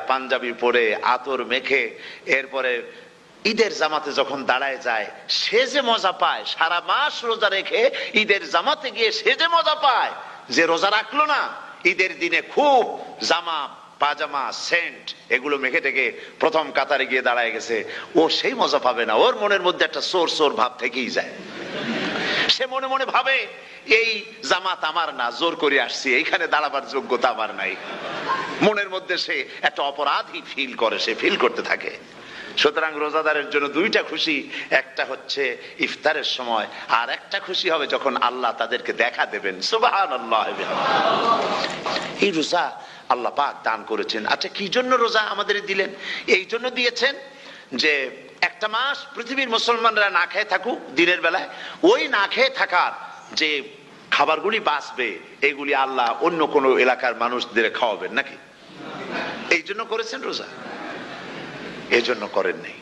পাঞ্জাবি পরে আতর মেখে এরপরে ঈদের জামাতে যখন দাঁড়ায় যায়, সে যে মজা পায়, সারা মাস রোজা রেখে ঈদের জামাতে গিয়ে সে যে মজা পায়, যে রোজা রাখলো না ঈদের দিনে খুব জামা পাজামা সেন্ট এগুলো মেখে টেকে প্রথম কাতারে গিয়ে দাঁড়ায় গেছে, ও সেই মজা পাবে না। ওর মনের মধ্যে একটা সোর সোর ভাব থেকেই যায়। সে মনে মনে ভাবে এই জামাত আমার না, জোর করে আসছি, এইখানে দাঁড়াবার যোগ্যতা আমার নাই। মনের মধ্যে সে একটা অপরাধী ফিল করে, সে ফিল করতে থাকে। সুতরাং রোজাদারের জন্য দুইটা খুশি, একটা হচ্ছে ইফতারের সময়, আর একটা খুশি হবে যখন আল্লাহ তাদেরকে দেখা দেবেন। সুবহানাল্লাহ। এই রোজা আল্লাহ পাক দান করেছেন। আচ্ছা, কি জন্য রোজা আমাদের দিলেন? এই জন্য দিয়েছেন যে একটা মাস পৃথিবীর মুসলমানরা না খেয়ে থাকুক দিনের বেলায়, ওই না খেয়ে থাকার যে খাবারগুলি বাঁচবে এগুলি আল্লাহ অন্য কোনো এলাকার মানুষদের খাওয়াবেন নাকি? এই জন্য করেছেন রোজা? এই জন্য করেন নাই।